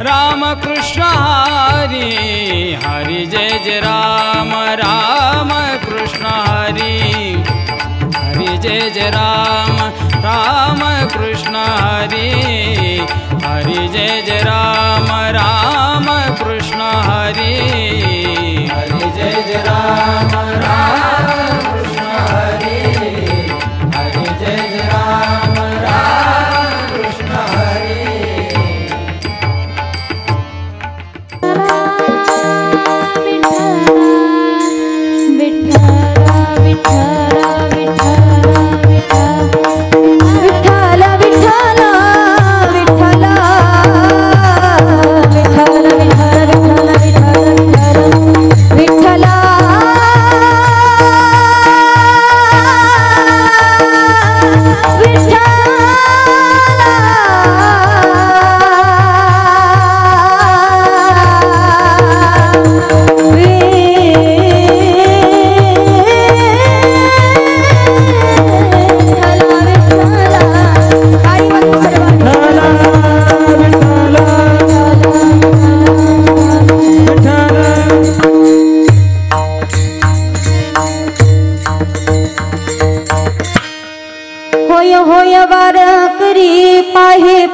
राम कृष्ण हरी हरी जय जय राम राम कृष्ण हरी हरी जय जय राम राम कृष्ण हरी हरी जय जय राम राम कृष्ण हरी हरी जय जय राम राम कृष्ण हरी हरी जय जय राम राम कृष्ण हरी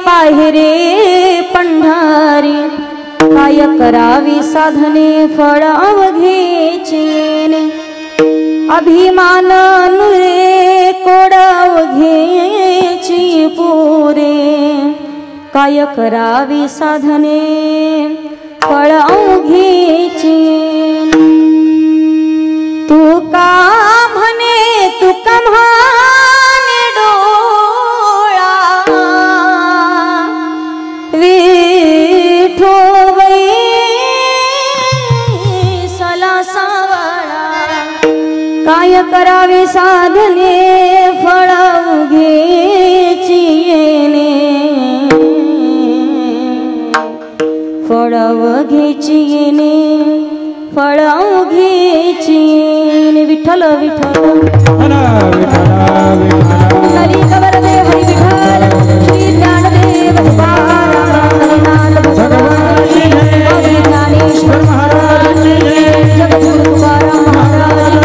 पाहिरे पंढारी काय करावी साधने फळ अवघेचेन अभिमान नुरे कोड अवघेची पुरे काय करावी साधने फळ अवघेचेन तू का म्हणे तू का म्हणे डोळा विठोबाई सला सावळा काय करावे साधने फळ उघेची येणे फळ उघेची येणे फळ उघेची येणे विठ्ठल विठ्ठल हरी गवरदे हरी विठ्ठल श्री ज्ञानदेव तुकाराम भगवान ज्ञानेश्वर महाराज जगद्गुरु तुकाराम महाराज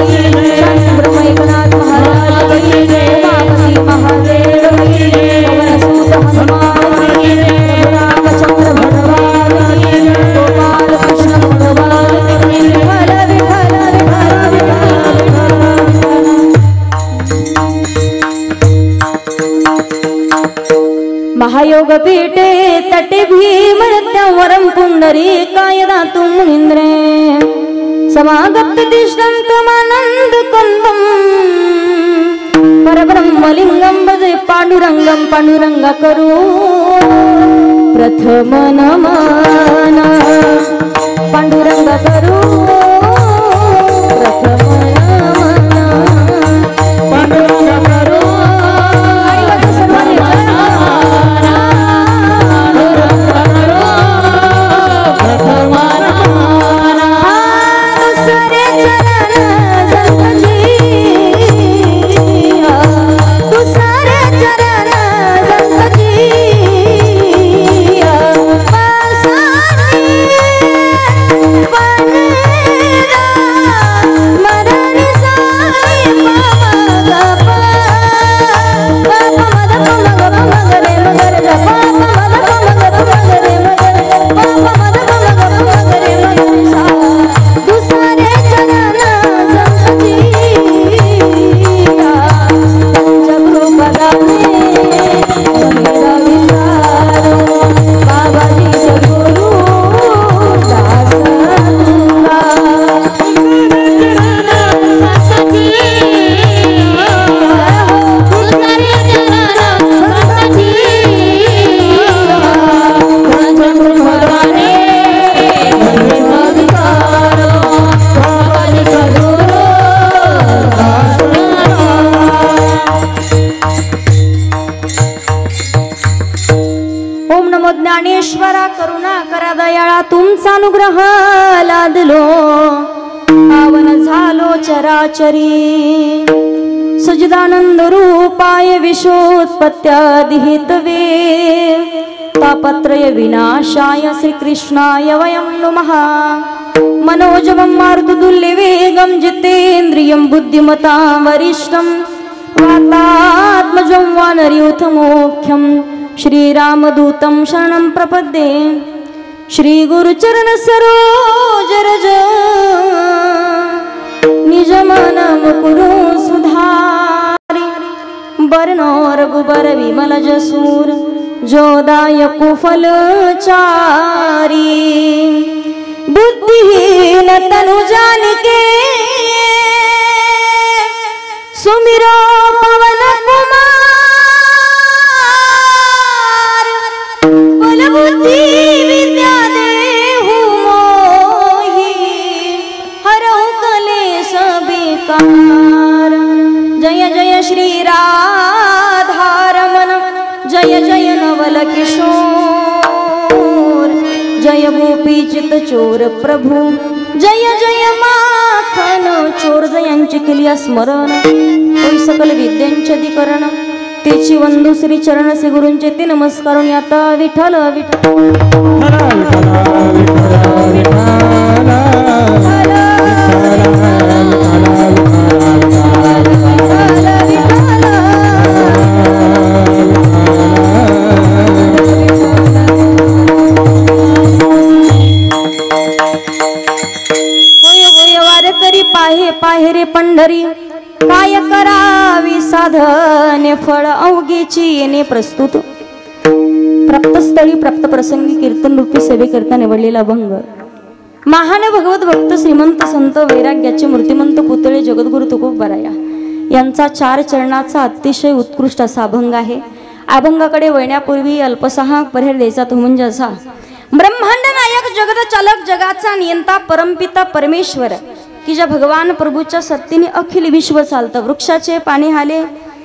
संत ब्रह्म एकनाथ महाराज उमापति महादेव पवनसुत हनुमान रामचंद्र भगवान गोपाल कृष्ण भगवान विठ्ठल विठ्ठल महायोग पीठे तटे भीमरत्यावरं पुंडरीकाय तुम मुनींद्रे समागत दिष्टंतमानंद कंदम परब्रह्मलिंगम भजे पांडुरंगम पांडुरंगा करू प्रथम नमन पांडुरंगा करू प्रथम ज्ञानेश्वरा करुणा करा दयाळा तुमचा अनुग्रह लादलो पावन झालो चराचरी सजदानंद रूपाय विश्वोत्पत्त्यादिहितवे तापत्रय विनाशाय श्रीकृष्णाय वयं नुमः। मनोजवं मारुततुल्यवेगं जितेन्द्रियं बुद्धिमतां वरिष्ठं वातात्मजं वानरयूथमोख्यं श्रीरामदूतं शरणं प्रपद्ये। श्रीगुरुचरण सरोज रज निज मन मुकुरु सुधारि बरनो रघुबर विमल जसूर जोदायक फलचारी। बुद्धिहीन तनु जानिके सुमिरो पवन कुमार। बल बुद्धि विद्या देहु मोहि हरहु कलेश बेकार। जय जय श्री राधारमण जय जय नवल किशोर। जय गोपी चित चोर प्रभु जय जय माखन चोर। जयांची केली स्मरण होई सकल विद्यांचे अधिकरण। तेची वंदू श्री चरण से गुरूंचे ते नमस्कारून आता विठ्ठल वारकरी पाहे पाहे रे पंढरी काय करावी साधने फळ अवघेची येणे प्रस्तुत। प्राप्तस्थळी प्राप्त प्रसंगी कीर्तन रूपी सेवेकरता निवडलेला अभंग। महान भगवत भक्त श्रीमंत संत वैराग्याचे मूर्तिमंत पुतळे जगद्गुरु तुकोबराया यांचा 4 चरणाचा अतिशय उत्कृष्ट असा अभंग आहे। अभंगाकडे वळण्यापूर्वी अल्पसहा पर्याय द्यायचा तो म्हणजे असा। ब्रह्मांड नायक जगत चालक जगाचा नियंता परमपिता परमेश्वर की ज्या भगवान प्रभूच्या सत्तेने अखिल विश्व चालतं। वृक्षाचे पाणी हाले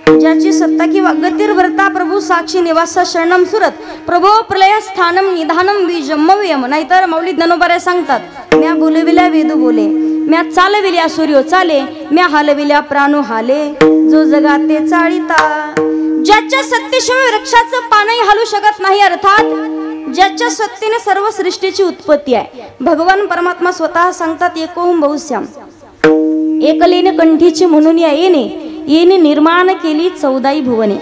ज्याची सत्ता की वागतीर भरता प्रभू साक्षी निवासा शरणम सुरत प्रभो प्रलय स्थानम निधानम विजम्मव्यम। नाहीतर मौली ज्ञानोबारे सांगतात म्या बोलविल्या वेदू बोले म्या चालविल्या सूर्यो चाले म्या हालविल्या प्राणो हाले जो जगाते चाळीता। ज्याच्या सत्तेशिवाय वृक्षाचं पानही हालू शकत नाही अर्थात ज्याच्या सत्तेने सर्व सृष्टीची उत्पत्ती आहे। भगवान परमात्मा स्वतः सांगतात एकोम बहुश्याम एकलेने कंठीची म्हणून या येणे निर्माण केली 14 भुवने।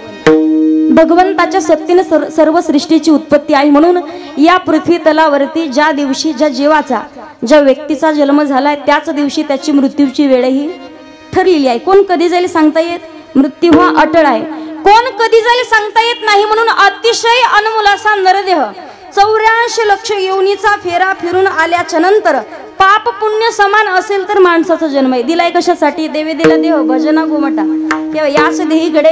भगवंताच्या सत्तेने सर्व सृष्टीची उत्पत्ती आहे। म्हणून या पृथ्वी तलावरती ज्या दिवशी ज्या जीवाचा ज्या व्यक्तीचा जन्म झालाय त्याच दिवशी त्याची मृत्यूची वेळही ठरलेली आहे। कोण कधी जाईल सांगता येत मृत्यू हा अटळ आहे। कोण कधी जाईल सांगता येत नाही। म्हणून अतिशय अनमोल असा नरदेह 84 लक्ष योनीचा फेरा फिरून आल्याच्या नंतर पाप पुण्य समान असेल तर माणसाचा जन्म आहे। दिलाय कशासाठी देवे दिला देव भजना गोमटा तेव्हा याच देहीकडे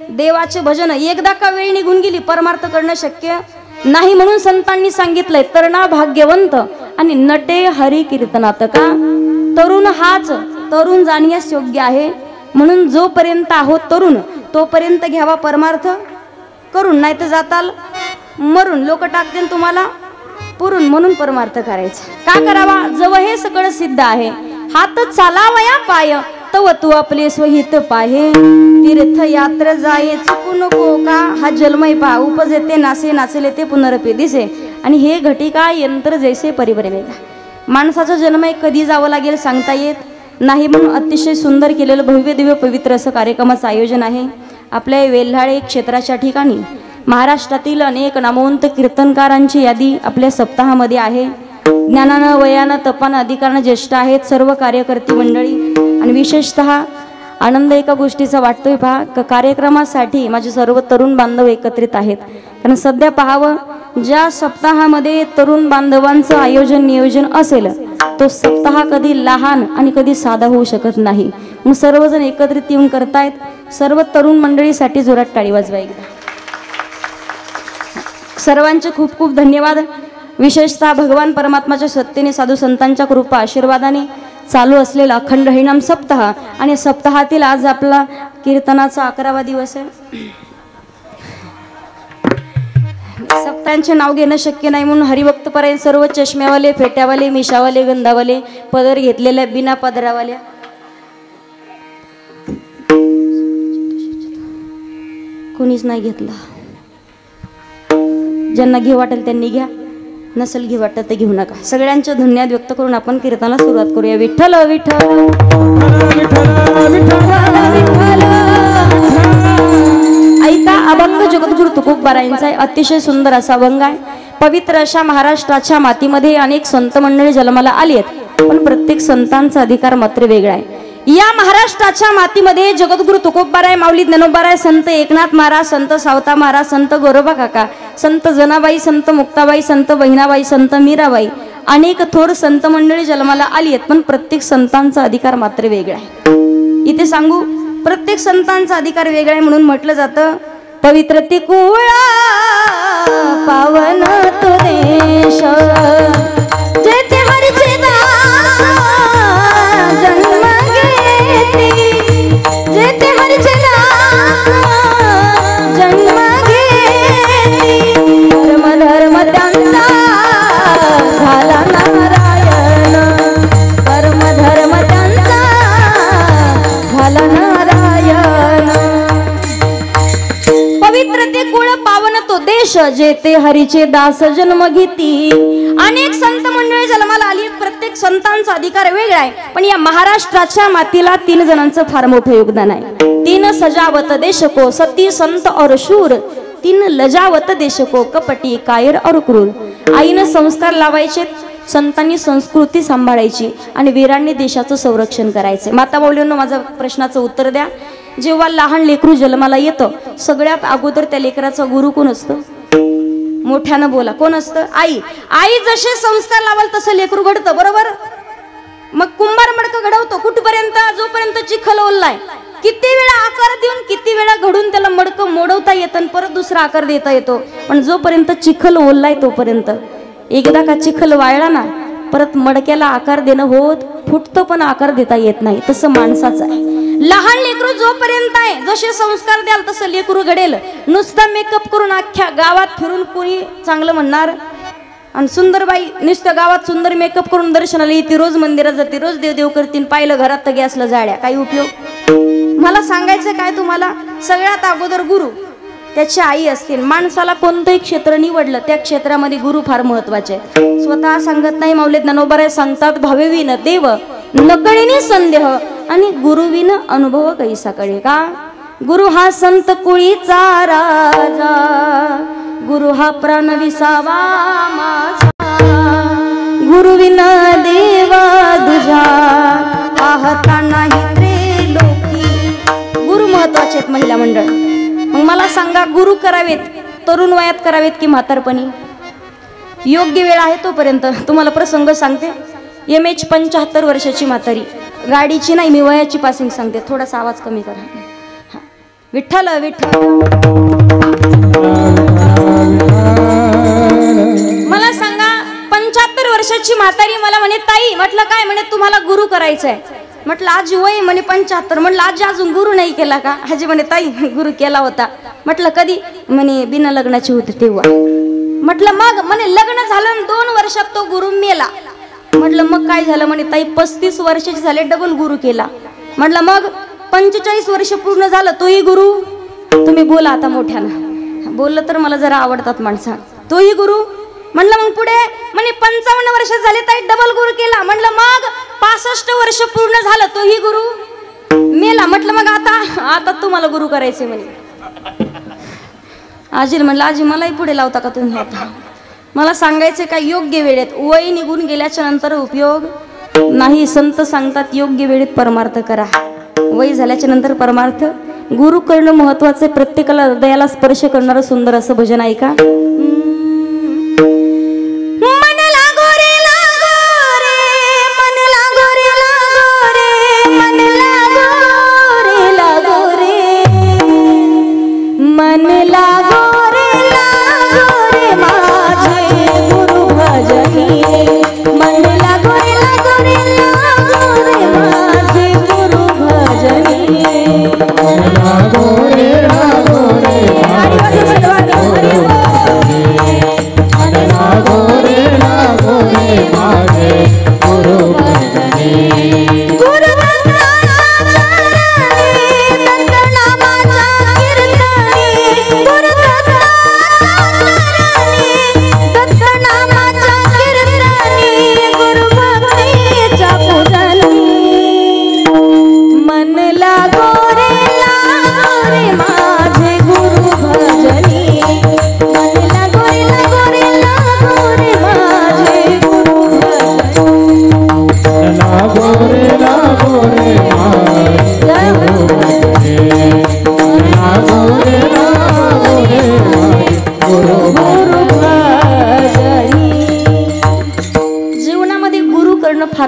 देवाचे भजन एकदा का वेळ निघून गेली परमार्थ करणं शक्य नाही। म्हणून संतांनी सांगितलंय तरणा भाग्यवंत आणि नटे हरी कीर्तनात का। तरुण हाच तरुण जाणण्यास योग्य आहे। म्हणून जोपर्यंत आहोत तरुण तोपर्यंत घ्यावा परमार्थ करून नाही तर जाताल मरून लोक टाकतील तुम्हाला पुरून। म्हणून परमार्थ करायचा का करावा जवळ हे सगळं सिद्ध आहे। हात चालावया पाय तव तू आपले स्वहित पाहे तीर्थ यात्रा जाये चुकू नको का। हा जन्मय पहा उपजेते नासे नाचले ते पुनरपे दिसे आणि हे घटिका यंत्र जैसे परिबरे वेगा। माणसाचा जन्म कधी जावं लागेल सांगता येत नाही। म्हणून अतिशय सुंदर केलेलं भव्य दिव्य पवित्र असं कार्यक्रमाचं आयोजन आहे आपल्या वेल्हाळे क्षेत्राच्या ठिकाणी। महाराष्ट्रातील अनेक नामवंत कीर्तनकारांची यादी आपल्या सप्ताहामध्ये आहे। ज्ञानानं वयानं तपानं अधिकारानं ज्येष्ठ आहेत सर्व कार्यकर्ते मंडळी। आणि विशेषतः आनंद एका गोष्टीचा वाटतोय पहा कार्यक्रमासाठी माझे सर्व तरुण बांधव एकत्रित आहेत। कारण सध्या पाहावं ज्या सप्ताहामध्ये तरुण बांधवांचं आयोजन नियोजन असेल तो सप्ताह कधी लहान आणि कधी साधा होऊ शकत नाही। मग सर्वजण एकत्रित येऊन करतायत। सर्व तरुण मंडळीसाठी जोरात टाळी वाजवा एकदा। सर्वांचे खूप खूप धन्यवाद। विशेषतः भगवान परमात्माच्या सत्तेने साधू संतांच्या कृपा आशीर्वादाने चालू असलेला अखंड हरिनाम सप्ताह आणि सप्ताहातील आज आपला कीर्तनाचा 11वा दिवस आहे। सप्ताहांचे नाव घेणं शक्य नाही म्हणून हरिभक्तपरायण सर्व चष्म्यावाले फेट्यावाले मिशावाले गंधावाले पदर घेतलेल्या बिना पदरावाल्या कोणीच नाही घेतला। ज्यांना घेऊ वाटेल त्यांनी घ्या, नसेल घेऊ वाटत तर घेऊ नका. सगळ्यांचे धन्यवाद व्यक्त करून आपण कीर्तनाला सुरुवात करूया. विठ्ठल विठ्ठल ऐका, अभंग जगद्गुरु तुकोबारायांचा अतिशय सुंदर असा अभंग आहे. पवित्र अशा महाराष्ट्राच्या मातीमध्ये अनेक संत मंडळी जन्माला आली आहेत, पण प्रत्येक संतांचा अधिकार मात्र वेगळा आहे. या महाराष्ट्राच्या मातीमध्ये जगद्गुरु तुकोबाराय, माऊली ज्ञानोबाराय, संत एकनाथ महाराज, संत सावता महाराज, संत गोरोबा काका, संत जनाबाई, संत मुक्ताबाई, संत बहिणाबाई, संत मीराबाई, अनेक थोर संत मंडळी जन्माला आली आहेत, पण प्रत्येक संतांचा अधिकार मात्र वेगळा आहे. इथे सांगू, प्रत्येक संतांचा अधिकार वेगळा आहे म्हणून म्हटलं जातं, पवित्र तिकुळा पावन तो देश, जेथे हरीचे दास जन्म घेती, जेथे हरीचे दास जन्म घेती, धर्म धर्म त्यांचा झाला नारायण, धर्म धर्म त्यांचा झाला नारायण. पवित्र ते कुळ पावन तो देश, जेथे हरीचे दास जन्म घेती. अनेक संत मंडळी जन्माला आली, प्रत्येक संतांचा अधिकार वेगळा आहे, पण या महाराष्ट्राच्या मातीला 3 जणांचं फार मोठं योगदान आहे. 3 सजावत देश को, सती संत और शूर, 3 लजावत देश को, कपटी कायर और क्रूर. आईनं संस्कार लावायचे, संतांनी संस्कृती सांभाळायची आणि वीरांनी देशाचं संरक्षण करायचे. माता माऊलींनो, माझ्या प्रश्नाचं उत्तर द्या. जेव्हा लहान लेकरू जन्माला येतं, सगळ्यात अगोदर त्या लेकराचा गुरु कोण असतं? मोठ्यानं बोला, कोण असतं? आई. आई जसे संस्कार लावाल तसं लेकरू घडतं, बरोबर? मग कुंभार मडकं घडवतो कुठपर्यंत? जोपर्यंत चिखल ओललाय. किती वेळा आकार देऊन, किती वेळा घडून त्याला मडकं मोडवता येतं आणि परत दुसरा आकार देता येतो, पण जोपर्यंत चिखल ओललाय तोपर्यंत. एकदा का चिखल वाळला ना, परत मडक्याला आकार देणं होत फुटतो, पण आकार देता येत नाही. तसं माणसाचं आहे. लहान लेकरू जोपर्यंत आहे, जसे संस्कार द्याल तसं लेकरू घडेल. नुसता मेकअप करून अख्ख्या गावात फिरून कोणी चांगलं म्हणणार? आणि सुंदरबाई नुसतं गावात सुंदर मेकअप करून दर्शनाला येते, रोज मंदिरात जाते, रोज देवदेव करतील, पाहिलं घरात तर गॅसला जाळ्या, काही उपयोग? मला सांगायचं काय तुम्हाला, सगळ्यात अगोदर गुरु त्याची आई असतील. माणसाला कोणतंही क्षेत्र निवडलं, त्या क्षेत्रामध्ये गुरु फार महत्वाचे आहे. स्वतः सांगत नाही, माऊली ज्ञानोबा सांगतात, भावेविन देव नकळीने संदेह आणि गुरुविन अनुभव कैसा कळे. का? गुरु हा संत कुळीचा राजा, गुरु हा प्राण विसावा माझा, गुरुविन देवा दुजा पाहता नाही त्रिलोकी. गुरु महत्वाचे आहेत महिला मंडळ. मग मला सांगा, गुरु करावेत तरुण वयात करावेत की म्हातारपणी? योग्य वेळ आहे तोपर्यंत. तुम्हाला प्रसंग सांगते. MH 75 वर्षाची म्हातारी, गाडीची नाही, मी वयाची पासिंग सांगते, थोडासा आवाज कमी करा. विठ्ठल विठ्ठल. मला सांगा, 75 वर्षाची म्हातारी मला म्हणे, ताई, म्हटलं काय? म्हणे तुम्हाला गुरु करायचं आहे. म्हटलं आजी वय म्हणे 75. म्हटलं आजी अजून गुरु नाही केला का? आजी म्हणे ताई गुरु केला होता. म्हटलं कधी? म्हणे बिना लग्नाची होती तेव्हा. म्हटलं मग? म्हणे लग्न झालं 2 वर्षात तो गुरु मेला. म्हटलं मग काय झालं? म्हणे ताई 35 वर्षाचे झाले, डबल गुरु केला. म्हटलं मग? 45 वर्ष पूर्ण झालं, तोही गुरु. तुम्ही बोला आता मोठ्यानं, बोललं तर मला जरा आवडतात माणसा. तोही गुरु. म्हणलं मग पुढे? म्हणे 55 वर्ष झाले ताई, डबल गुरु केला. म्हणलं मग? 65 वर्ष पूर्ण झालं, तोही गुरु मेला. म्हटलं मग आता तुम्हाला गुरु करायचे म्हणे. आजी म्हणलं आजी मलाही पुढे लावता का तुम्ही? आता मला सांगायचे काय, योग्य वेळेत. वय निघून गेल्याच्या नंतर उपयोग नाही. संत सांगतात योग्य वेळेत परमार्थ करा. वय झाल्याच्या नंतर परमार्थ. गुरु करणं महत्वाचं आहे. प्रत्येकाला हृदयाला स्पर्श करणारं सुंदर असं भजन ऐका.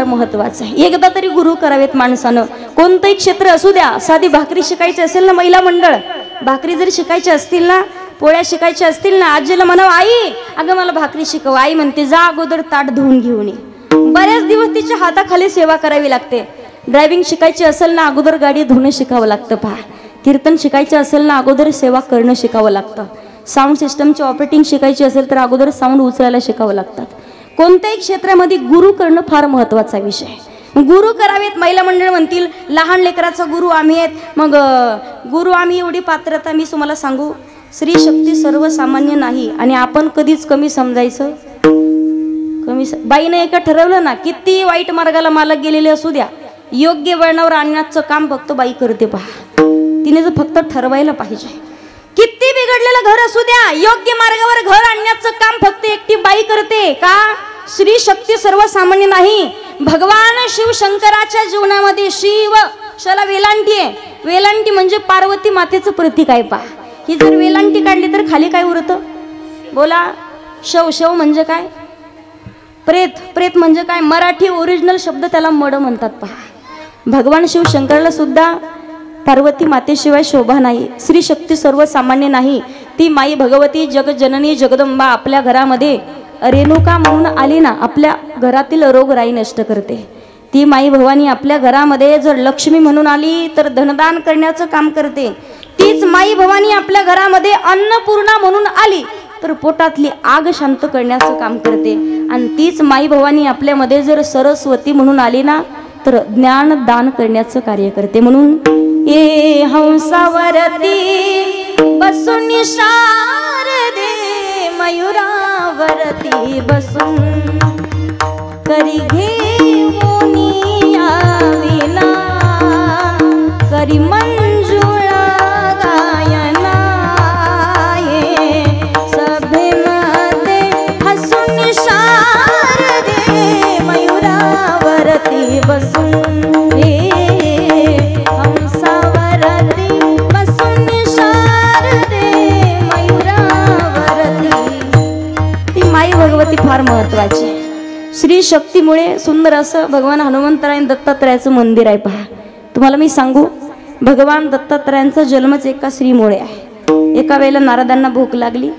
महत्वाचं आहे. एकदा तरी गुरु करावेत माणसानं. कोणतंही क्षेत्र असू द्या, साधी भाकरी शिकायची असेल ना, महिला मंडळ भाकरी जरी शिकायची असतील ना, पोळ्या शिकायच्या असतील ना, आजीला म्हणावं आई अगं मला भाकरी शिकव. आई म्हणते जा अगोदर ताट धुवून घेऊन ये. बऱ्याच दिवस तिच्या हाताखाली सेवा करावी लागते. ड्रायव्हिंग शिकायची असेल ना, अगोदर गाडी धुणं शिकावं लागतं. पहा, कीर्तन शिकायचं असेल ना, अगोदर सेवा करणं शिकावं लागतं. साऊंड सिस्टमची ऑपरेटिंग शिकायची असेल तर अगोदर साऊंड उचलायला शिकावं लागतात. कोणत्याही क्षेत्रामध्ये गुरु करणं फार महत्त्वाचा विषय आहे. गुरु करावेत. महिला मंडळ म्हणतील लहान लेकराचा गुरु आम्ही आहेत. मग गुरु आम्ही एवढी पात्रता मी तुम्हाला सांगू, स्त्री शक्ती सर्वसामान्य नाही आणि आपण कधीच कमी समजायचं. बाईने एका ठरवलं ना, किती वाईट मार्गाला मालक गेलेले असू द्या, योग्य वळणावर आणण्याचं काम फक्त बाई करते. पहा, तिने जर फक्त ठरवायला पाहिजे. किती बिघडलेलं घर असू द्या, योग्य मार्गावर घर आणण्याचं काम फक्त एकटी बाई करते. का? स्त्री शक्ती सर्वसामान्य नाही. भगवान शिव शंकराच्या जीवनामध्ये शिव शाला वेलांटी आहे. वेलांटी म्हणजे पार्वती मातेचं प्रतीक आहे. पहा, ही जर वेलांटी काढली तर खाली काय उरतं? बोला. शव. शव म्हणजे काय? प्रेत. प्रेत म्हणजे काय? मराठी ओरिजिनल शब्द त्याला मड म्हणतात. पहा, भगवान शिव शंकराला सुद्धा पार्वती मातेशिवाय शोभा नाही. स्त्री शक्ती सर्वसामान्य नाही. ती माई भगवती जगजननी जगदंबा आपल्या घरामध्ये रेणुका म्हणून आली ना, आपल्या घरातील रोगराई नष्ट करते. ती माई भवानी आपल्या घरामध्ये जर लक्ष्मी म्हणून आली तर धनदान करण्याचं काम करते. तीच माई भवानी आपल्या घरामध्ये अन्नपूर्णा म्हणून आली तर पोटातली आग शांत करण्याचं काम करते. आणि तीच माई भवानी आपल्यामध्ये जर सरस्वती म्हणून आली ना तर ज्ञान दान करण्याचं कार्य करते. म्हणून ये हंसावरती बसून शारदे मयुरावरती बसून करी घेऊनी आविला करी मंजुळा गायना ये सभेमध्ये हसून शारदे मयुरावरती बसून भगवती फार महत्वाची. श्री शक्तीमुळे सुंदर असं भगवान हनुमंतराय दत्तात्रयाचं मंदिर आहे. पहा, तुम्हाला मी सांगू, भगवान दत्तात्रयांचा जन्मच एका स्त्रीमुळे आहे. एका वेळेला नारदांना भूक लागली,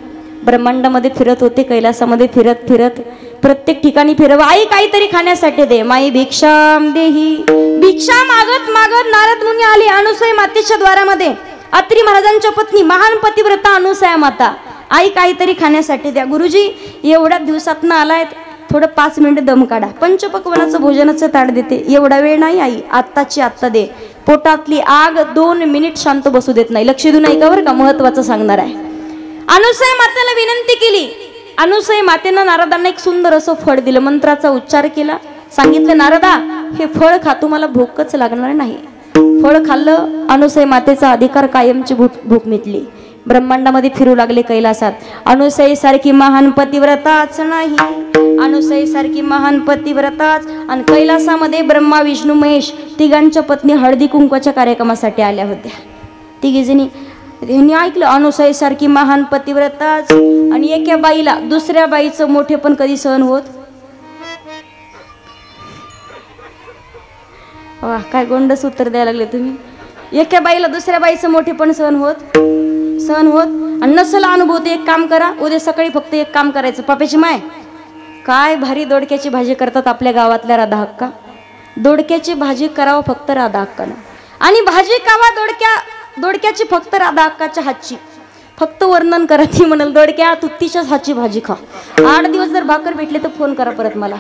ब्रह्मांडामध्ये फिरत होते, कैलासामध्ये फिरत फिरत प्रत्येक ठिकाणी फिरव, आई काहीतरी खाण्यासाठी दे, माई भिक्षाम देही. भिक्षा मागत मागत नारद मुनी आले अनुसूया मातेच्या द्वारामध्ये. अत्री महाराजांच्या पत्नी महान पतिव्रता अनुसूया माता, आई काहीतरी खाण्यासाठी द्या. गुरुजी एवढ्या दिवसातनं आलायत, थोडं 5 मिनिटं दम काढा, पंचपक्वानाचं भोजनाचं ताट देते. एवढा वेळ नाही आई, आत्ताची आत्ता दे. पोटातली आग 2 मिनिट शांत बसू देत नाही. लक्ष देऊन ऐका बरं का, महत्वाचं सांगणार आहे. अनुसूया मातेला विनंती केली. अनुसूया मातेनं नारदांना एक सुंदर असं फळ दिलं, मंत्राचा उच्चार केला, सांगितलं नारदा हे फळ खा, तुम्हाला भूकच लागणार नाही. फळ खाल्लं, अनुसूया मातेचा अधिकार कायमची भूक मिटली. ब्रह्मांडामध्ये फिरू लागले कैलासात. अनुसूयेसारखी महान पतिव्रताच नाही, अनुसूयेसारखी महान पतिव्रताच. आणि कैलासामध्ये ब्रह्मा विष्णू महेश तिघांच्या पत्नी हळदी कुंकवाच्या कार्यक्रमासाठी आल्या होत्या. तिघीजणी यांनी ऐकलं अनुसूयेसारखी महान पतिव्रताच. आणि एका बाईला दुसऱ्या बाईचं मोठेपण कधी सहन होत? वाह, काय गोंडस उत्तर द्यायला लागले तुम्ही. एका बाईला दुसऱ्या बाईचं मोठेपण सहन होत? सहन होत. आणि नसला अनुभव एक काम करा, उद्या सकाळी फक्त एक काम करायचं. पाप्याची माय काय भारी दोडक्याची भाजी करतात आपल्या गावातल्या राधा हक्का. दोडक्याची भाजी करावं फक्त राधा हक्कानं. आणि भाजी खावा दोडक्याची फक्त राधा हक्काच्या हातची. फक्त वर्णन करा, ती म्हणाल दोडक्या तू तिच्याच हातची भाजी खा. 8 दिवस जर भाकर भेटले तर फोन करा परत मला.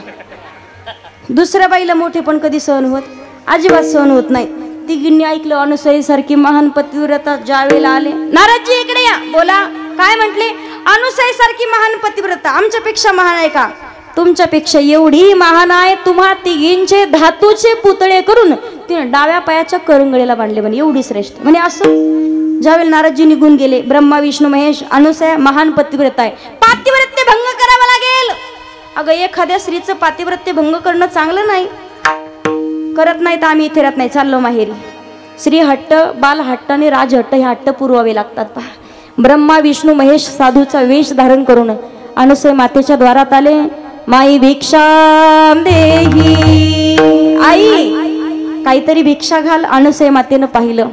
दुसऱ्या बाईला मोठेपण कधी सहन होत? अजिबात सहन होत नाही. तिघींनी ऐकलं अनुसूयेसारखी महान पतिव्रता ज्या वेळेला आले. नारदजी इकडे या, बोला. काय म्हटले? अनुसूयेसारखी महान पतिव्रता आमच्यापेक्षा महान आहे का? तुमच्यापेक्षा एवढी महान आहे, तुम्हा तिघींचे धातूचे पुतळे करून तिने डाव्या पायाच्या करंगळीला बांधले म्हणे, एवढी श्रेष्ठ म्हणे. असं ज्यावेळेला नारदजी निघून गेले, ब्रह्मा विष्णू महेश अनुसूया महान पतिव्रता आहे, पातिव्रत्य भंग करावा लागेल. अगं एखाद्या स्त्रीचं पातिव्रत्य भंग करणं चांगलं नाही. करत नाही तर आम्ही इथे राहत नाही, चाललो माहेरी. श्री हट्ट, बाल हट्ट आणि राज हट्ट हे हट्ट पुरवावे लागतात. पहा, ब्रह्मा विष्णू महेश साधूचा वेश धारण करून अनुसूया मातेच्या द्वारात आले. माई भिक्षा देही, आई काहीतरी भिक्षा घाल. अनुसया मातेनं पाहिलं,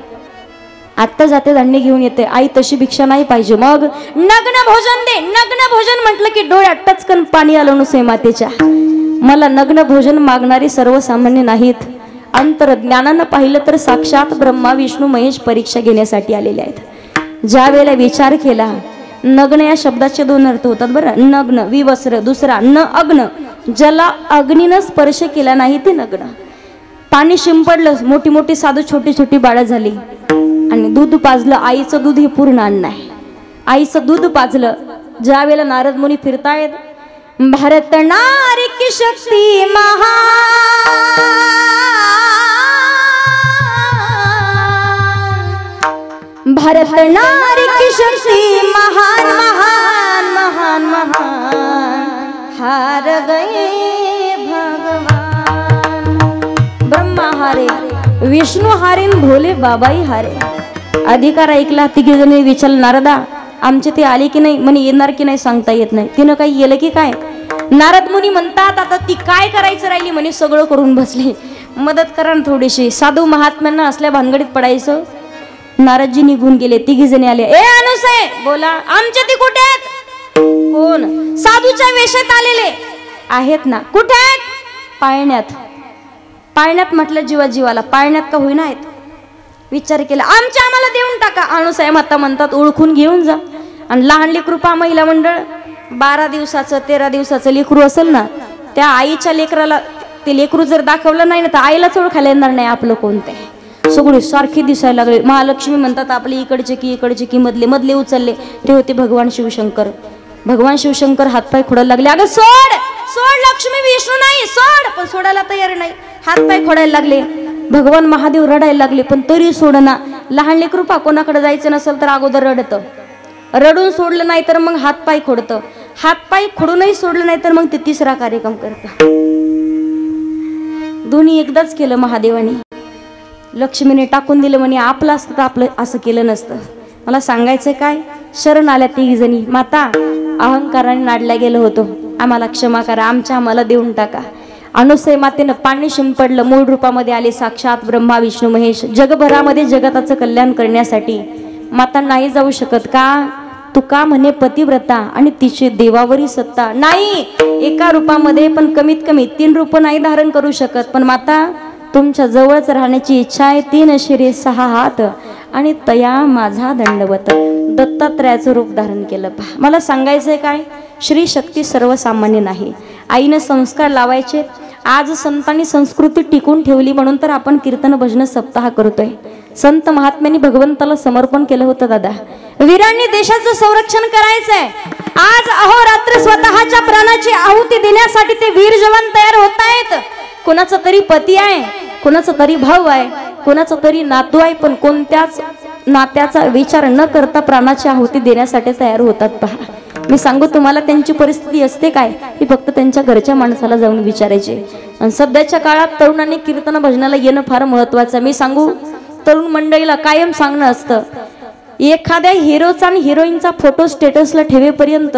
आत्ता जाते धान्य घेऊन येते, आई तशी भिक्षा नाही पाहिजे. मग नग्न भोजन दे. नग्न भोजन म्हटलं की डोळ्यात टचकन पाणी आलं अनुसया मातेच्या. मला नग्न भोजन मागणारे सर्वसामान्य नाहीत, अंतरज्ञानानं पाहिलं तर साक्षात ब्रह्मा विष्णू महेश परीक्षा घेण्यासाठी आलेले आहेत. ज्या वेळेला विचार केला, नग्न या शब्दाचे दोन अर्थ होतात बरं. नग्न विवस्त्र, दुसरा न अग्न, ज्याला अग्नीनं स्पर्श केला नाही ते नग्न. पाणी शिंपडलं, मोठी मोठी साधू छोटी छोटी बाळं झाली आणि दूध पाजलं. आईचं दूध हे पूर्ण अन्न आहे. आईचं दूध पाजलं. ज्या वेळेला नारद मुनी फिरतायत, भारत नारी की शक्ती महान, भारत नारी की शक्ती महान महान महान महान, हार गए भगवान. ब्रह्मा हारे, विष्णू हारे, भोले बाबाई हारे. अधिकार ऐकला. तिघे जणी विचारलं, नारदा आमचे ते आले की नाही? म्हणे येणार की नाही सांगता येत नाही. तिनं काही येलं की काय? नारद मुनी म्हणतात, आता ती काय करायचं राहिली? म्हणे सगळं करून बसली. मदत करा ना थोडीशी. साधू महात्म्यांना असल्या भानगडीत पडायचं. नारदजी निघून गेले. तिघी जणी आले. ए अनुसय बोला, आमचे ती कुठे आहेत? कोण? साधूच्या वेशात आलेले आहेत ना. कुठे आहेत? पाळण्यात. पाळण्यात म्हटलं जीवा जीवाला, पाळण्यात का होईना आहेत. विचार केला, आमच्या आम्हाला देऊन टाका. अनुसया माता म्हणतात, ओळखून घेऊन जा. आणि लहान लेकरू पहा, महिला मंडळ 12 दिवसाचं 13 दिवसाचं लेकरू असेल ना, त्या आईच्या लेकराला ते लेकरू जर दाखवलं नाही ना तर आईलाच ओळखायला येणार नाही आपलं कोणते. सगळे सारखे दिसायला लागले. महालक्ष्मी म्हणतात, आपले इकडचे की मधले मधले उचलले ते होते भगवान शिवशंकर. भगवान शिवशंकर हातपाय खोडायला लागले. अगं सोड सोड, लक्ष्मी विष्णू नाही, सोड. पण सोडायला तयार नाही. हातपाय खोडायला लागले. भगवान महादेव रडायला लागले, पण तरी सोडना. लहान लेकरू पहा, कोणाकडे जायचं नसेल तर अगोदर रडतं. रडून सोडलं नाही तर मग हातपाय खोडतं. हातपाय खोडूनही सोडलं नाही तर मग ते तिसरा कार्यक्रम करतं. दोन्ही एकदाच केलं महादेवाने. लक्ष्मीने टाकून दिलं. म्हणे आपलं असतं तर आपलं असं केलं नसतं. मला सांगायचं काय, शरण आल्या तिघी जणी. माता अहंकाराने नाडल्या गेलो होतो, आम्हाला क्षमा करा, आमच्या आम्हाला देऊन टाका. अनुसया मातेनं पाणी शिंपडलं. मूळ रूपामध्ये आले साक्षात ब्रह्मा विष्णू महेश. जगभरामध्ये जगताचं कल्याण करण्यासाठी. माता नाही जाऊ शकत का? तू का म्हणे पतिव्रता आणि तिची देवावरी सत्ता नाही. एका रूपामध्ये पण कमीत कमी 3 रूप नाही धारण करू शकत. पण माता तुमच्या जवळच राहण्याची इच्छा आहे. 3 शिरे 6 हात आणि तया माझा दंडवत. दत्तात्रयाचं रूप धारण केलं. पहा, मला सांगायचंय काय, श्री शक्ती सर्वसामान्य नाही. आईने संस्कार लावायचे. आज संतांनी संस्कृती टिकून ठेवली म्हणून तर आपण कीर्तन भजन सप्ताह करतोय. संत महात्म्यांनी भगवंताला समर्पण केलं होतं. दादा वीरांनी देशाचं संरक्षण करायचंय. आज अहोरात्र स्वतःच्या प्राणाची आहुती देण्यासाठी ते वीर जवान तयार होत आहेत. कोणाचा तरी पती आहे, कोणाचा तरी भाऊ आहे, कोणाचा तरी नातू आहे, पण कोणत्याच नात्याचा विचार न करता प्राणाची आहुती देण्यासाठी तयार होतात. पहा, मी सांगू तुम्हाला त्यांची परिस्थिती असते काय ही फक्त त्यांच्या घरच्या माणसाला जाऊन विचारायचे. आणि सध्याच्या काळात तरुणांनी कीर्तन भजनाला येणं फार महत्वाचं. मी सांगू तरुण मंडळीला कायम सांगणं असतं, एखाद्या हिरोचा आणि हिरोईनचा फोटो स्टेटसला ठेवेपर्यंत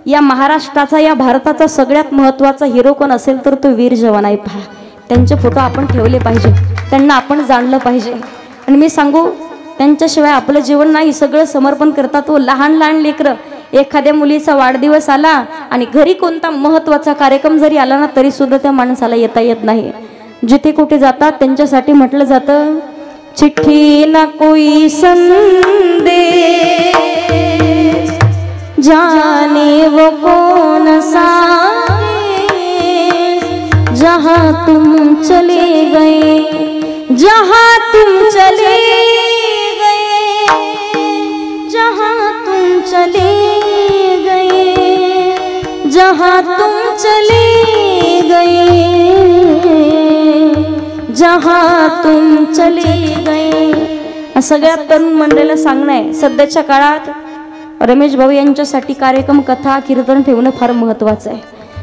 या महाराष्ट्राचा या भारताचा सगळ्यात महत्वाचा हिरो कोण असेल तर तो वीर जवान आहे. पहा, त्यांचे फोटो आपण ठेवले पाहिजे, त्यांना आपण जाणलं पाहिजे. आणि मी सांगू त्यांच्याशिवाय आपलं जीवन नाही. सगळं समर्पण करतात. व लहान लहान लेकरं, एखाद्या मुलीचा वाढदिवस आला आणि घरी कोणता महत्वाचा कार्यक्रम जरी आला ना तरी सुद्धा त्या माणसाला येता येत नाही. जिथे कुठे जातात त्यांच्यासाठी म्हटलं जातं, चिट्ठी ना कोई संदेश जाने वो कौन सा जहाँ तुम चले गए, जहाँ तुम चले गए, जहाँ तुम चले गए, जहाँ तुम चले गए, जहाँ तुम चले गए. सगळ्यात तरुण मंडळीला सांगणं आहे, सध्याच्या काळात रमेश भाऊ यांच्यासाठी कार्यक्रम कथा कीर्तन ठेवणं फार महत्वाचं आहे.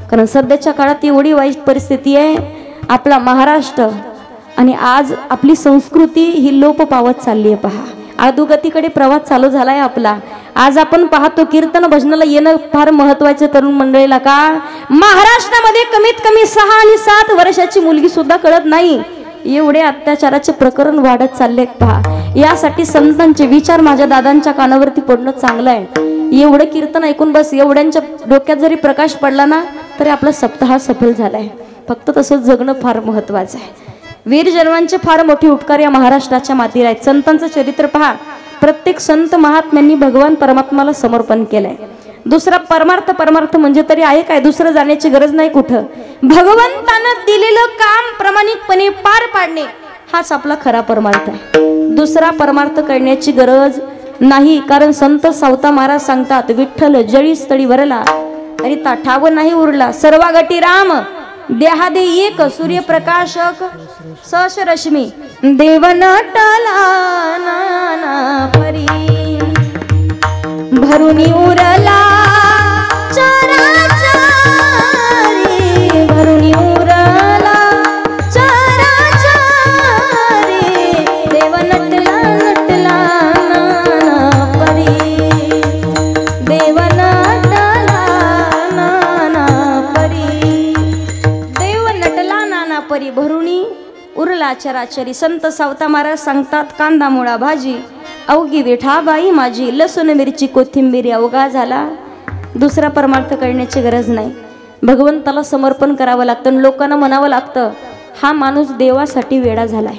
कारण सध्याच्या काळात एवढी वाईट परिस्थिती आहे. आपला महाराष्ट्र आणि आज आपली संस्कृती ही लोप पावत चालली आहे. पहा, अधोगतीकडे प्रवास चालू झालाय आपला. आज आपण पाहतो कीर्तन भजनाला येणं फार महत्वाचं तरुण मंडळीला का महाराष्ट्रामध्ये कमीत कमी 6 आणि 7 वर्षाची मुलगी सुद्धा कळत नाही एवढे अत्याचाराचे प्रकरण वाढत चालले पहा यासाठी संतांचे विचार माझ्या दादांच्या कानावरती पडणं चांगलं आहे एवढं कीर्तन ऐकून बस एवढ्यांच्या डोक्यात जरी प्रकाश पडला ना तरी आपला सप्ताह सफल झालाय फक्त तसंच जगणं फार महत्वाचं आहे वीर जन्मांचे फार मोठी उपकार या महाराष्ट्राच्या मातीला आहेत संतांचं चरित्र पहा प्रत्येक संत महात्म्यांनी भगवान परमात्माला समर्पण केलंय दुसरा परमार्थ म्हणजे तरी आहे काय दुसरं जाण्याची गरज नाही कुठं भगवंतानं दिलेलं काम प्रामाणिकपणे पार पाडणे हाच आपला खरा परमार्थ आहे दुसरा परमार्थ करण्याची गरज नाही कारण संत सावता महाराज सांगतात विठ्ठल जळी स्थळी वरला तरी ताठाव नाही उरला सर्वागटी राम देहादे एक सूर्यप्रकाशक सश रश्मी देव नटला नाना परी भरुनी उरला चराचरी भरुनी उरला चराचरी देव नटला नटला नाना परी देव नटला नाना परी देव नटला नाना परी भरुनी उरला चराचरी संत सावता महाराज सांगतात कांदा मुळा भाजी अवघी विठाबाई माझी लसूण मिरची कोथिंबीर अवघा झाला दुसरा परमार्थ करण्याची गरज नाही भगवंताला समर्पण करावं लागतं आणि लोकांना म्हणावं लागतं हा माणूस देवासाठी वेडा झालाय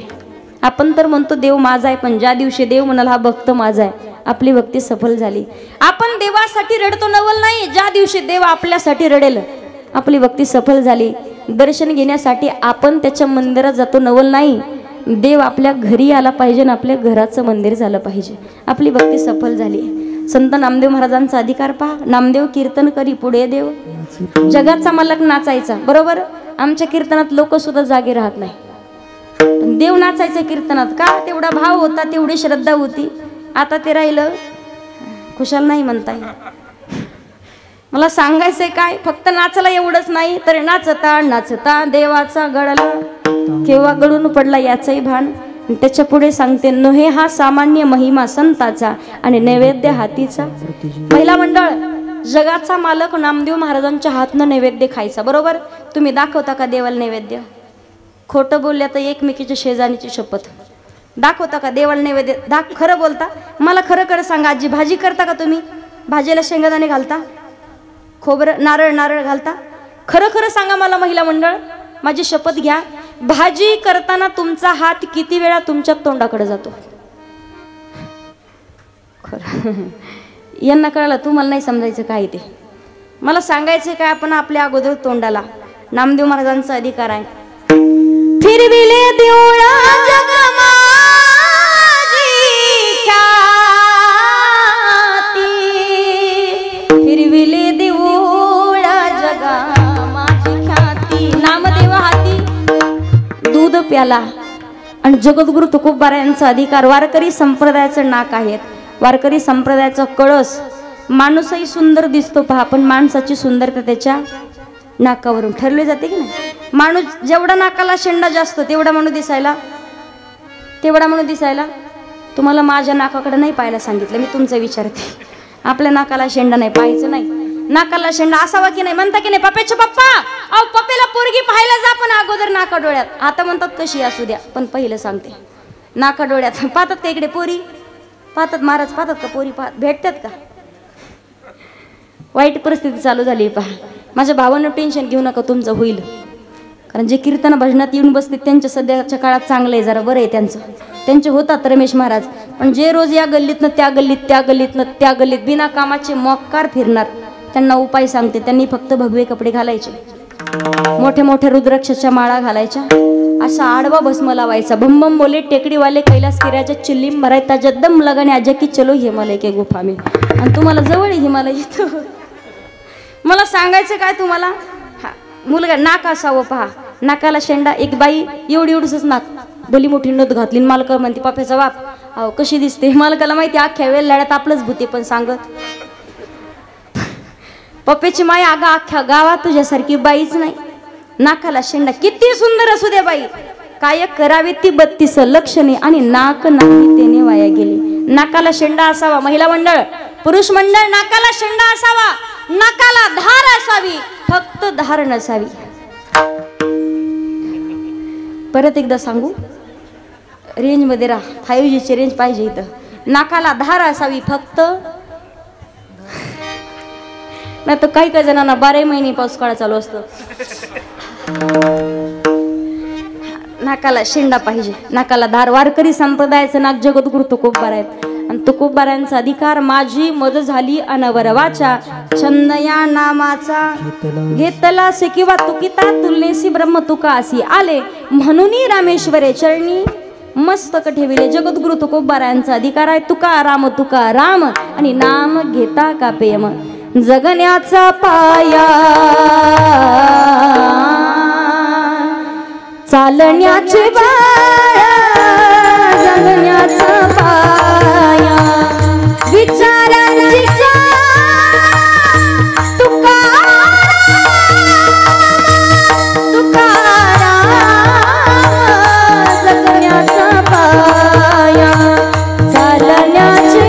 आपण तर म्हणतो देव माझा आहे पण ज्या दिवशी देव म्हणाला हा भक्त माझा आहे आपली भक्ती सफल झाली आपण देवासाठी रडतो नवल नाही ज्या दिवशी देव आपल्यासाठी रडेल आपली भक्ती सफल झाली दर्शन घेण्यासाठी आपण त्याच्या मंदिरात जातो नवल नाही देव आपल्या घरी आला पाहिजे आणि आपल्या घराचं मंदिर झालं पाहिजे आपली भक्ती सफल झाली संत नामदेव महाराजांचा अधिकार पहा नामदेव कीर्तन करी पुढे देव जगाचा मालक नाचायचा बरोबर आमच्या कीर्तनात लोक सुद्धा जागे राहत नाही देव नाचायचं कीर्तनात का तेवढा भाव होता तेवढी श्रद्धा होती आता ते राहिलं खुशाल नाही म्हणताय मला सांगायचंय काय फक्त नाचला एवढंच नाही तर नाचता नाचता देवाचा गळला केव्हा गळून पडला याचंही भान त्याच्या पुढे सांगते नोहे हा सामान्य महिमा संताचा आणि नैवेद्य हातीचा महिला मंडळ जगाचा मालक नामदेव महाराजांच्या हातनं नैवेद्य खायचा बरोबर तुम्ही दाखवता का देवाला नैवेद्य खोटं बोलल्या तर एकमेकीच्या शेजारीची शपथ दाखवता का देवाला नैवेद्य खरं बोलता मला खरं खरं सांगा आजी भाजी करता का तुम्ही भाजीला शेंगदाणे घालता खोबरं नारळ घालता खरं खरं सांगा मला महिला मंडळ माझी शपथ घ्या भाजी करताना तुमचा हात किती वेळा तुमच्या तोंडाकडे जातो खरं यांना कळलं तुम्हाला नाही समजायचं काय ते मला सांगायचं काय आपण आपल्या अगोदर तोंडाला नामदेव महाराजांचा अधिकार आहे फिरविले देवळा जगमाजी ख्याती फिरविले देवळा जगा दूध प्याला आणि जगद्गुरु तुकोबारा यांचा अधिकार वारकरी संप्रदायाचं नाक आहेत वारकरी संप्रदायाचा कळस माणूसही सुंदर दिसतो पहा पण माणसाची सुंदरता त्याच्या नाकावरून ठरले जाते की नाही माणूस जेवढा नाकाला शेंडा जास्त तेवढा माणूस दिसायला तुम्हाला माझ्या नाकाकडे नाही पाहायला सांगितलं मी तुमचं विचारते आपल्या नाकाला शेंडा नाही पाहायचं नाही नाकाला शेंडा असावा की नाही म्हणता की नाही पप्याचे पप्पा अहो पप्पेला पोरगी पाहायला जा पण अगोदर नाका डोळ्यात आता म्हणतात कशी असू द्या पण पहिलं सांगते नाका डोळ्यात पाहतात का इकडे पोरी पाहतात महाराज पाहतात का पोरी पाहत भेटतात का वाईट परिस्थिती चालू झाली पहा माझ्या भावानं टेन्शन घेऊ नका तुमचं होईल कारण जे कीर्तन भजनात येऊन बसते त्यांच्या सध्याच्या काळात चांगलं आहे जरा बरं आहे त्यांचे होतात रमेश महाराज पण जे रोज या गल्लीतनं त्या गल्लीत बिना कामाचे मोक्कार फिरणार त्यांना उपाय सांगते त्यांनी फक्त भगवे कपडे घालायचे मोठे मोठे रुद्राक्षाच्या माळा घालायच्या असा आडवा भस्म लावायचा बम बम बोले टेकडीवाले कैलास किराच्या चिल्लीम भरायचा जद्दम लगाने आजा की चलो हिमालय के गुफा में आणि तुम्हाला जवळ हिमालय येतो मला सांगायचं काय तुम्हाला मुलगा नाक असावं पहा नाकाला शेंडा एक बाई एवढीच नाक भली मोठी नथ घातली मालक म्हणते पाप्याचा बाप अहो कशी दिसते मालकाला माहिती अख्ख्या वेळ लढ्यात आपलंच भूते पण सांगत पप्पेची माय आगा अख्ख्या गावात तुझ्यासारखी बाईच नाही नाकाला शेंडा किती सुंदर असू दे बाई काय करावे ती 32 लक्षणे आणि नाक नाही तेने वाया गेली नाकाला शेंडा असावा महिला मंडळ पुरुष मंडळ नाकाला शेंडा असावा, नाकाला धार असावी, फक्त धार नसावी. परत एकदा सांगू, रेंज मध्ये राहा. 5G ची रेंज पाहिजे इथं. नाकाला धार असावी फक्त, नाही तर काही काही जणांना 12 महिने पाऊस काळ चालू असतो. नाकाला शेंडा पाहिजे, नाकाला धार. वारकरी संप्रदायाचं नाक जगद्गुरु तुकोबबार आहेत आणि तुकोबबारांचा अधिकार माझी मद झाली अनवरवाचा, छंद या नामाचा घेतला से किंवा तुकिता तुलनेसी ब्रह्म तुका असी आले, म्हणून रामेश्वरे चरणी मस्तक ठेविले. जगद्गुरु तुकोबबारांचा अधिकार आहे तुका राम आणि नाम घेता का प्रेम. जगण्याचा पाया चालण्याचे बाळा, जगण्याचा पाया विचारांची जगण्याचा पाया चालण्याचे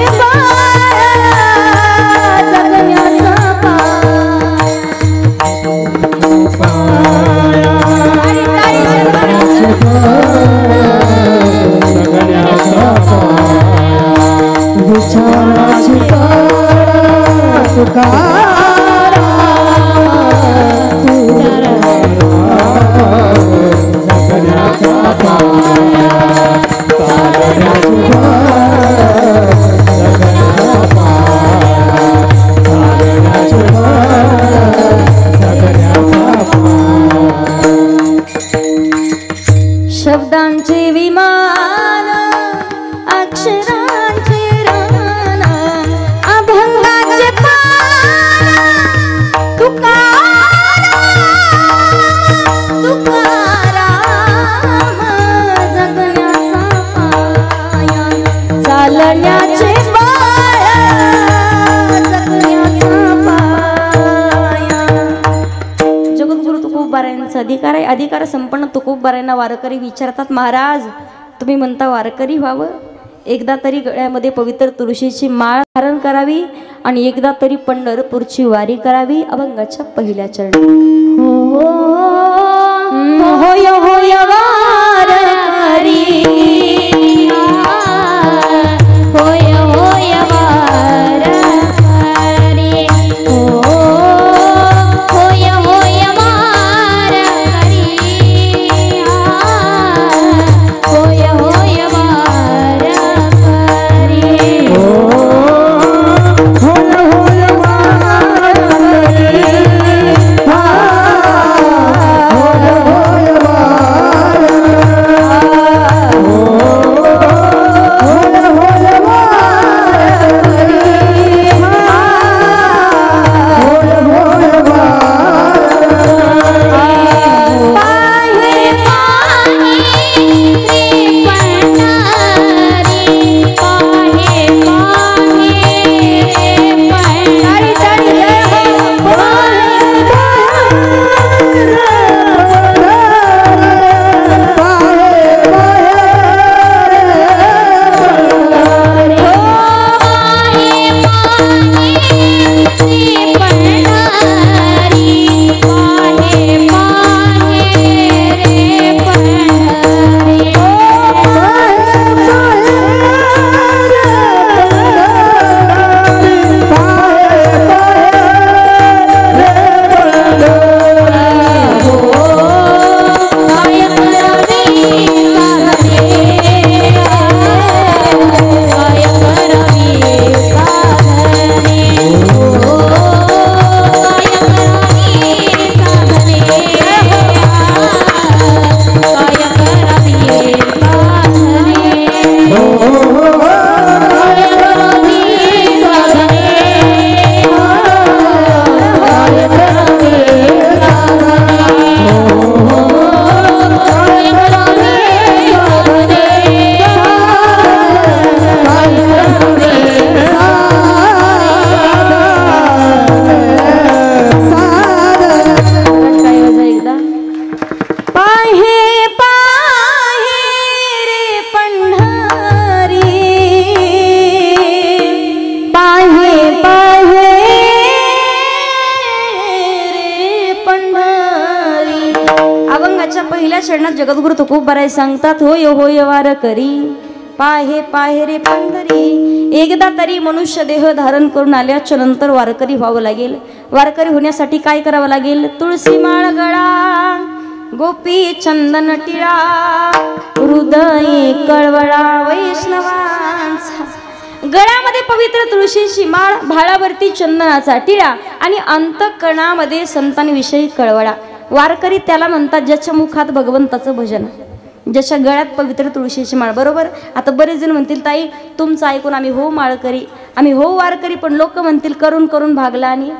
शब्दांचे विमान अक्षरांचे रान अभंगाचे पान तुकाराम जगण्याचा पाया चालण्याचे बाळा जगण्याचा पाया. जगद्गुरु तुकोबबारांचा अधिकार आहे. अधिकार संपन्न तुकोबबारांना वारकरी विचारतात, महाराज तुम्ही म्हणता वारकरी व्हावं, एकदा तरी गळ्यामध्ये पवित्र तुळशीची माळ धारण करावी आणि एकदा तरी पंढरपूरची वारी करावी अभंगाच्या पहिल्या चरणी. होय होय वारकरी, होय होय वारकरी, होय होय वारकरी, होय होय वारकरी, होय होय वारकरी. अभंगाच्या पहिल्या चरणात जगद्गुरु तुकोबाराय सांगतात, होय होय वारकरी पाहे पाहे रे पंढरी. एकदा तरी मनुष्य देह धारण करून आल्याच्या नंतर वारकरी व्हावं लागेल. वारकरी होण्यासाठी काय करावं लागेल? तुळशी माळ गळा, गोपी चंदन टिळा, हृदय कळवळा वैष्णवांचा. गळ्यामध्ये पवित्र तुळशीची माळ, भाळावरती चंदनाचा टिळा आणि अंतःकरणामध्ये संतांविषयी कळवळा. वारकरी त्याला म्हणतात ज्याच्या मुखात भगवंताचं भजन, ज्याच्या गळ्यात पवित्र तुळशीची माळ. बरोबर. आता बरेच जण म्हणतील ताई तुमचं ऐकून आम्ही हो माळकरी, आम्ही हो वारकरी, पण लोक म्हणतील करून करून भागला. आणि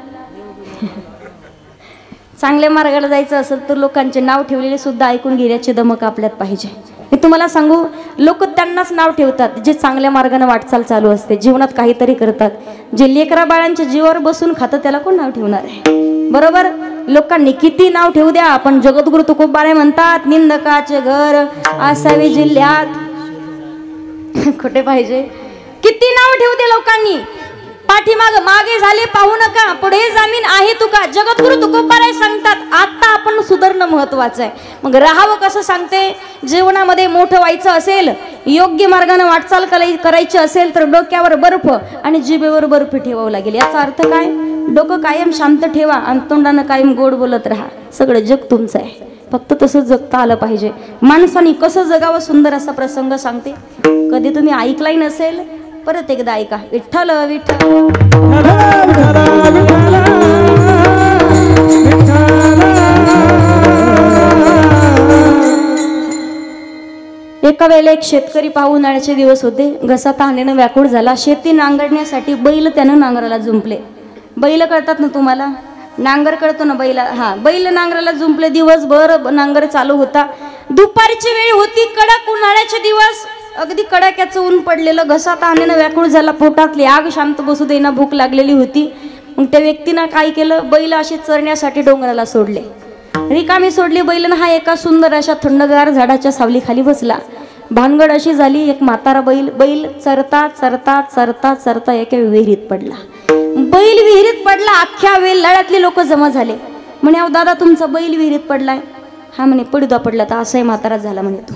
चांगल्या मार्गाला जायचं असेल तर लोकांचे नाव ठेवलेले सुद्धा ऐकून घेण्याची दमक आपल्यात पाहिजे. मी तुम्हाला सांगू, लोक त्यांनाच नाव ठेवतात जे चांगल्या मार्गाने वाटचाल चालू असते, जीवनात काहीतरी करतात. जे लेकरा बाळांच्या जीवावर बसून खातं त्याला कोण नाव ठेवणार आहे? बरोबर. लोकांनी किती नाव ठेवू द्या, पण जगद्गुरु तुकोबाराय म्हणतात निंदकाचे घर असावे जिल्ह्यात. खोटे पाहिजे? किती नाव ठेवू दे लोकांनी, पाठीमाग मागे झाले पाहू नका, पुढे जामीन आहे तुका. जगद्गुरु तुकोबाराय सांगतात आता आपण सुधारणं महत्वाचं आहे. मग राहावं कसं सांगते? जीवनामध्ये मोठं व्हायचं असेल, योग्य मार्गाने वाटचाल करायची असेल तर डोक्यावर बर्फ आणि जिभेवर बर्फ ठेवावं लागेल. याचा अर्थ काय? डोकं कायम शांत ठेवा आणि तोंडानं कायम गोड बोलत राहा. सगळं जग तुमचं आहे, फक्त तसं जगता आलं पाहिजे. माणसाने कसं जगावं सुंदर असा प्रसंग सांगते. कधी तुम्ही ऐकलाही नसेल, परत एकदा ऐका. विठ्ठल विठ्ठल एका वेळेला एक शेतकरी पाहू उन्हाळ्याचे दिवस होते. घसा तहानेनं व्याकुळ झाला. शेती नांगरण्यासाठी बैल त्यानं नांगराला जुंपले. बैल कळतात ना तुम्हाला? नांगर कळतो ना बैला? हा, बैल नांगराला जुंपले. दिवसभर नांगर चालू होता. दुपारची वेळ होती, कडक उन्हाळ्याचे दिवस, अगदी कडाक्याचं ऊन पडलेलं. घसा तहानेनं व्याकुळ झाला. पोटातली आग शांत बसू देईना, भूक लागलेली होती. मग त्या व्यक्तीनं काय केलं? बैल अशी चरण्यासाठी डोंगराला सोडले. रिकामी सोडली बैलन. हा एका सुंदर अशा थंडगार झाडाच्या सावलीखाली बसला. भानगड अशी झाली, एक म्हातारा बैल चरता चरता चरता चरता एका विहिरीत पडला. बैल विहिरीत पडला. अख्ख्या वेल्हाळ्यातले लोक जमा झाले. म्हणे अहो दादा तुमचा बैल विहिरीत पडलाय. हा म्हणे पडदा पडला तर असाही म्हातारा झाला म्हणे. तो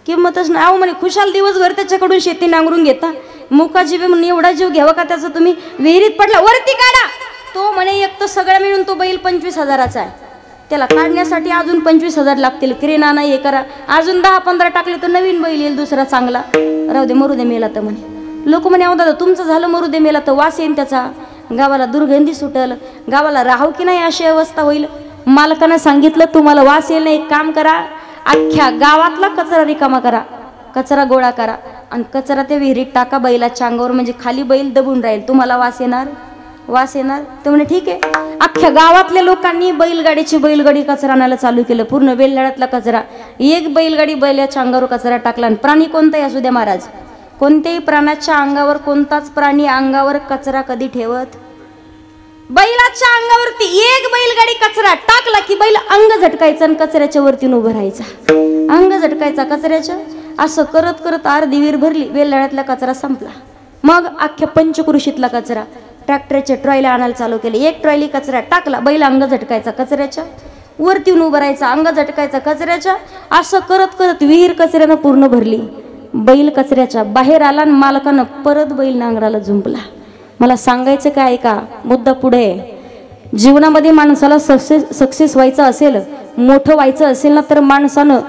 किंमतच नाही. अहो म्हणे खुशाल दिवसभर त्याच्याकडून शेती नांगरून घेता, मुका जीवे म्हणून एवढा जीव घ्यावा का त्याचा तुम्ही? विहिरीत पडला, वरती काढा. तो म्हणे एक तर सगळं मिळून तो बैल 25,000चा आहे, त्याला काढण्यासाठी अजून 25,000 लागतील. क्रेना नाही हे करा, अजून 10-15 टाकले तर नवीन बैल येईल दुसरा चांगला. राहू दे मरू दे मेला तर म्हणे. लोक म्हणे अहो दादा तुमचं झालं मरू दे मेला तर वास येईन त्याचा, गावाला दुर्गंधी सुटल, गावाला राहू की नाही अशी अवस्था होईल. मालकानं सांगितलं तुम्हाला वास येईल ना, एक काम करा, अख्ख्या गावातला कचरा रिकामा करा, कचरा गोळा करा आणि कचरा त्या विहिरीत टाका बैलाच्या अंगावर, म्हणजे खाली बैल दबून राहील, तुम्हाला वास येणार. वास येणार तर म्हणे ठीक आहे. अख्ख्या गावातल्या लोकांनी बैलगाडी कचरा आणायला चालू केलं. पूर्ण वेल्हाळ्यातला कचरा. एक बैलगाडी बैलाच्या अंगावर कचरा टाकला. आणि प्राणी कोणताही असू द्या महाराज, कोणत्याही प्राण्याच्या अंगावर, कोणताच प्राणी अंगावर कचरा कधी ठेवत? बैलाच्या अंगावरती एक बैलगाडी कचरा टाकला की बैल अंग झटकायचं आणि कचऱ्याच्या वरती उभं राहायचा. अंग झटकायचा कचऱ्याच्या. असं करत करत अर्धी विहीर भरली. वेल्हाळ्यातला कचरा संपला. मग अख्ख्या पंचकृषीतला कचरा ट्रॅक्टरच्या ट्रॉयला आणायला चालू केले. एक ट्रॉयली कचरा टाकला, बैल अंग झटकायचा कचऱ्याच्या वरती उभं राहायचा, अंग झटकायचा कचऱ्याच्या. असं करत करत विहीर कचऱ्यानं पूर्ण भरली. बैल कचऱ्याच्या बाहेर आला आणि मालकानं परत बैल नांगराला जुंपला. मला सांगायचं काय का मुद्दा पुढे. जीवनामध्ये माणसाला सक्सेस व्हायचं असेल, मोठं व्हायचं असेल ना, तर माणसानं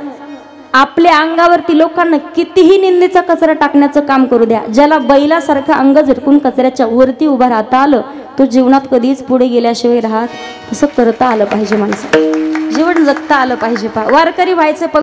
आपल्या अंगावरती लोकांना कितीही निंदेचा कचरा टाकण्याचं काम करू द्या. ज्याला बैलासारखं अंग झटकून कचऱ्याच्या वरती उभा राहता आलं, तो जीवनात कधीच पुढे गेल्याशिवाय राहत. तसं करता आलं पाहिजे. माणसाला जीवन जगता आलं पाहिजे. वारकरी व्हायचं